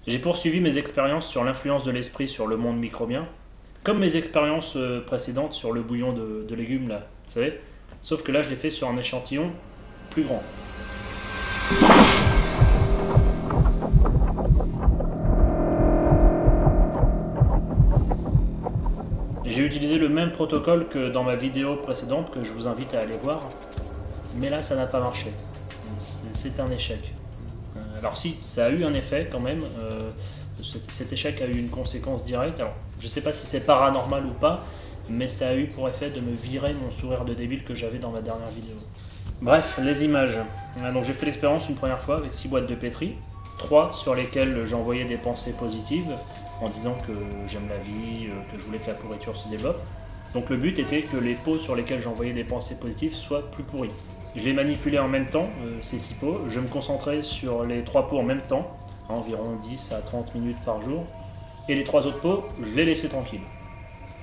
J'ai poursuivi mes expériences sur l'influence de l'esprit sur le monde microbien, comme mes expériences précédentes sur le bouillon de légumes là, vous savez. Sauf que là je l'ai fait sur un échantillon plus grand. J'ai utilisé le même protocole que dans ma vidéo précédente que je vous invite à aller voir, mais là ça n'a pas marché. C'est un échec. Alors si, ça a eu un effet quand même, cet échec a eu une conséquence directe. Alors je ne sais pas si c'est paranormal ou pas, mais ça a eu pour effet de me virer mon sourire de débile que j'avais dans ma dernière vidéo. Bref, les images. Donc j'ai fait l'expérience une première fois avec 6 boîtes de pétri, 3 sur lesquelles j'envoyais des pensées positives, en disant que j'aime la vie, que je voulais que la pourriture se développe. Donc le but était que les pots sur lesquels j'envoyais des pensées positives soient plus pourris. Je les manipulais en même temps, ces 6 pots. Je me concentrais sur les 3 pots en même temps, environ 10 à 30 minutes par jour. Et les 3 autres pots, je les laissais tranquilles.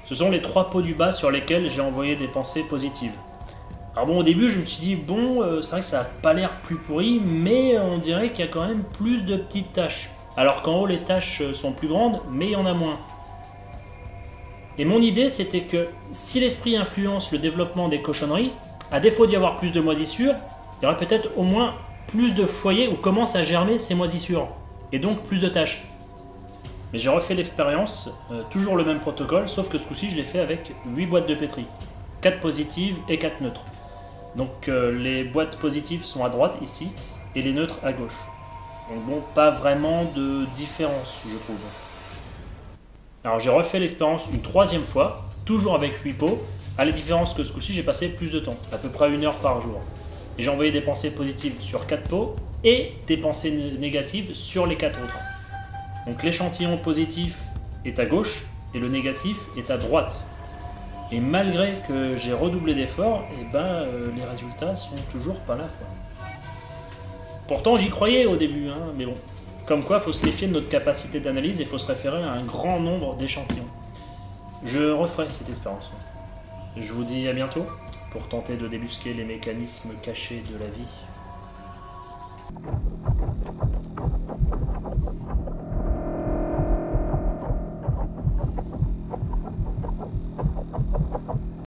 Ce sont les 3 pots du bas sur lesquels j'ai envoyé des pensées positives. Alors bon, au début, je me suis dit, bon, c'est vrai que ça n'a pas l'air plus pourri, mais on dirait qu'il y a quand même plus de petites taches. Alors qu'en haut, les taches sont plus grandes, mais il y en a moins. Et mon idée, c'était que si l'esprit influence le développement des cochonneries, à défaut d'y avoir plus de moisissures, il y aurait peut-être au moins plus de foyers où commencent à germer ces moisissures, et donc plus de taches. Mais j'ai refait l'expérience, toujours le même protocole, sauf que ce coup-ci, je l'ai fait avec 8 boîtes de pétri, 4 positives et 4 neutres. Donc les boîtes positives sont à droite ici, et les neutres à gauche. Donc bon, pas vraiment de différence, je trouve. Alors j'ai refait l'expérience une 3e fois, toujours avec 8 pots, à la différence que ce coup-ci j'ai passé plus de temps, à peu près 1 heure par jour. Et j'ai envoyé des pensées positives sur 4 pots, et des pensées négatives sur les 4 autres. Donc l'échantillon positif est à gauche, et le négatif est à droite. Et malgré que j'ai redoublé d'efforts, les résultats sont toujours pas là, quoi. Pourtant j'y croyais au début, mais bon. Comme quoi, il faut se méfier de notre capacité d'analyse et il faut se référer à un grand nombre d'échantillons. Je referai cette expérience. Je vous dis à bientôt pour tenter de débusquer les mécanismes cachés de la vie.